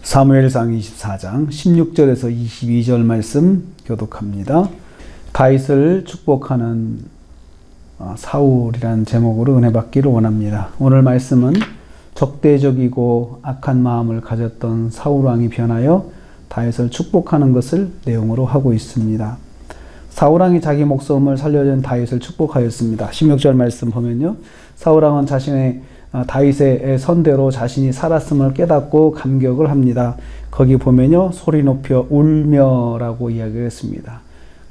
사무엘상 24장 16절에서 22절 말씀 교독합니다. 다윗을 축복하는 사울이라는 제목으로 은혜 받기를 원합니다. 오늘 말씀은 적대적이고 악한 마음을 가졌던 사울왕이 변하여 다윗을 축복하는 것을 내용으로 하고 있습니다. 사울왕이 자기 목숨을 살려준 다윗을 축복하였습니다. 16절 말씀 보면요, 사울왕은 다윗의 선대로 자신이 살았음을 깨닫고 감격을 합니다. 거기 보면요, 소리 높여 울며라고 이야기를 했습니다.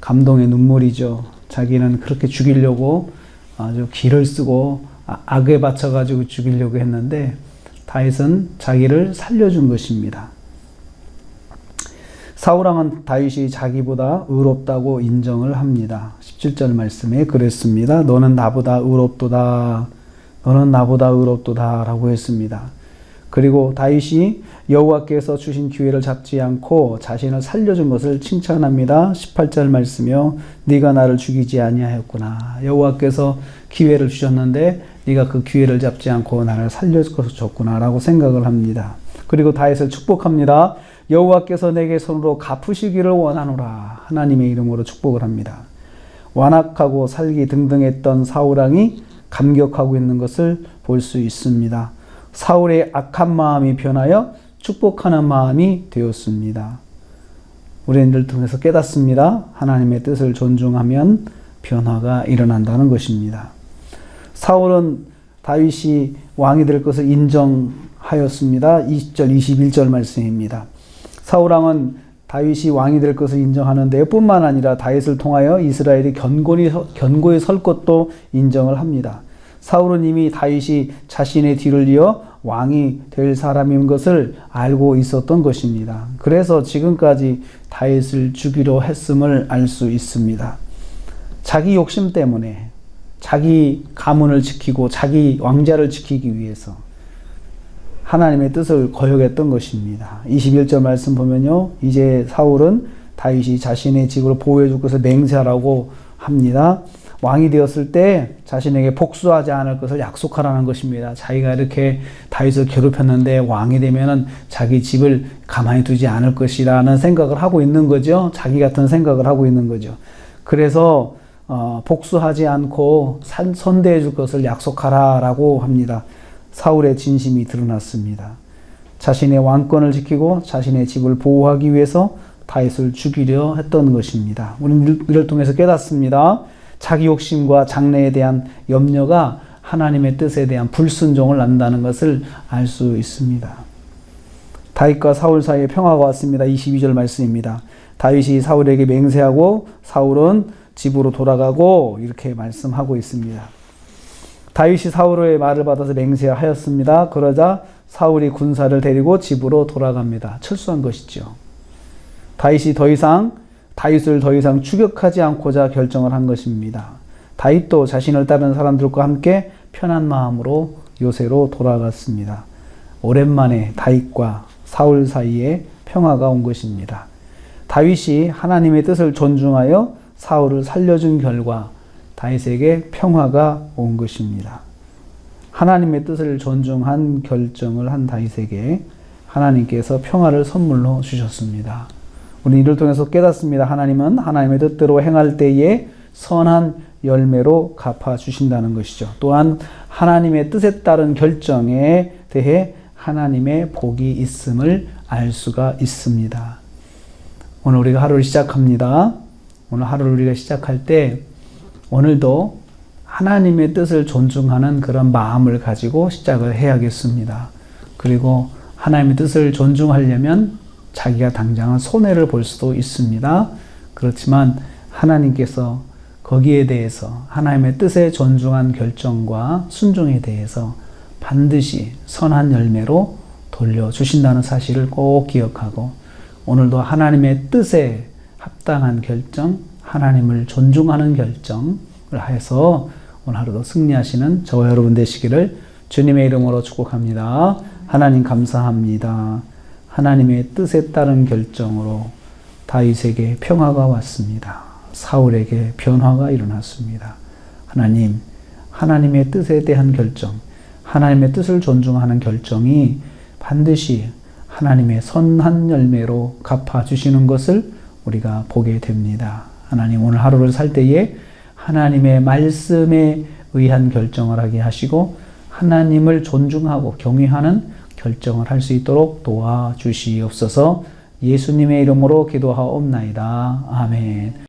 감동의 눈물이죠. 자기는 그렇게 죽이려고 아주 기를 쓰고 악에 바쳐가지고 죽이려고 했는데 다윗은 자기를 살려준 것입니다. 사울왕은 다윗이 자기보다 의롭다고 인정을 합니다. 17절 말씀에 그랬습니다. 너는 나보다 의롭도다. 너는 나보다 의롭도다 라고 했습니다. 그리고 다윗이 여호와께서 주신 기회를 잡지 않고 자신을 살려준 것을 칭찬합니다. 18절 말씀이요, 네가 나를 죽이지 아니하였구나. 여호와께서 기회를 주셨는데 네가 그 기회를 잡지 않고 나를 살려줬구나 라고 생각을 합니다. 그리고 다윗을 축복합니다. 여호와께서 내게 손으로 갚으시기를 원하노라. 하나님의 이름으로 축복을 합니다. 완악하고 살기 등등했던 사울왕이 감격하고 있는 것을 볼 수 있습니다. 사울의 악한 마음이 변하여 축복하는 마음이 되었습니다. 우리는 이를 통해서 깨닫습니다. 하나님의 뜻을 존중하면 변화가 일어난다는 것입니다. 사울은 다윗이 왕이 될 것을 인정하였습니다. 20절, 21절 말씀입니다. 사울왕은 다윗이 왕이 될 것을 인정하는데 뿐만 아니라 다윗을 통하여 이스라엘이 견고히 설 것도 인정을 합니다. 사울은 이미 다윗이 자신의 뒤를 이어 왕이 될 사람인 것을 알고 있었던 것입니다. 그래서 지금까지 다윗을 죽이려 했음을 알 수 있습니다. 자기 욕심 때문에 자기 가문을 지키고 자기 왕자를 지키기 위해서 하나님의 뜻을 거역했던 것입니다. 21절 말씀 보면요, 이제 사울은 다윗이 자신의 집을 보호해 줄 것을 맹세하라고 합니다. 왕이 되었을 때 자신에게 복수하지 않을 것을 약속하라는 것입니다. 자기가 이렇게 다윗을 괴롭혔는데 왕이 되면은 자기 집을 가만히 두지 않을 것이라는 생각을 하고 있는 거죠. 자기 같은 생각을 하고 있는 거죠. 그래서 복수하지 않고 선대해 줄 것을 약속하라라고 합니다. 사울의 진심이 드러났습니다. 자신의 왕권을 지키고 자신의 집을 보호하기 위해서 다윗을 죽이려 했던 것입니다. 우리는 이를 통해서 깨닫습니다. 자기 욕심과 장래에 대한 염려가 하나님의 뜻에 대한 불순종을 낳는다는 것을 알 수 있습니다. 다윗과 사울 사이에 평화가 왔습니다. 22절 말씀입니다. 다윗이 사울에게 맹세하고 사울은 집으로 돌아가고 이렇게 말씀하고 있습니다. 다윗이 사울의 말을 받아서 맹세하였습니다. 그러자 사울이 군사를 데리고 집으로 돌아갑니다. 철수한 것이죠. 다윗을 더 이상 추격하지 않고자 결정을 한 것입니다. 다윗도 자신을 따르는 사람들과 함께 편한 마음으로 요새로 돌아갔습니다. 오랜만에 다윗과 사울 사이에 평화가 온 것입니다. 다윗이 하나님의 뜻을 존중하여 사울을 살려준 결과 다윗에게 평화가 온 것입니다. 하나님의 뜻을 존중한 결정을 한 다윗에게 하나님께서 평화를 선물로 주셨습니다. 우리 이를 통해서 깨닫습니다. 하나님은 하나님의 뜻대로 행할 때에 선한 열매로 갚아주신다는 것이죠. 또한 하나님의 뜻에 따른 결정에 대해 하나님의 복이 있음을 알 수가 있습니다. 오늘 우리가 하루를 시작합니다. 오늘 하루를 우리가 시작할 때 오늘도 하나님의 뜻을 존중하는 그런 마음을 가지고 시작을 해야겠습니다. 그리고 하나님의 뜻을 존중하려면 자기가 당장은 손해를 볼 수도 있습니다. 그렇지만 하나님께서 거기에 대해서 하나님의 뜻에 존중한 결정과 순종에 대해서 반드시 선한 열매로 돌려주신다는 사실을 꼭 기억하고 오늘도 하나님의 뜻에 합당한 결정, 하나님을 존중하는 결정을 해서 오늘 하루도 승리하시는 저와 여러분 되시기를 주님의 이름으로 축복합니다. 하나님 감사합니다. 하나님의 뜻에 따른 결정으로 다윗에게 평화가 왔습니다. 사울에게 변화가 일어났습니다. 하나님, 하나님의 뜻에 대한 결정, 하나님의 뜻을 존중하는 결정이 반드시 하나님의 선한 열매로 갚아주시는 것을 우리가 보게 됩니다. 하나님 오늘 하루를 살 때에 하나님의 말씀에 의한 결정을 하게 하시고 하나님을 존중하고 경외하는 결정을 할 수 있도록 도와주시옵소서. 예수님의 이름으로 기도하옵나이다. 아멘.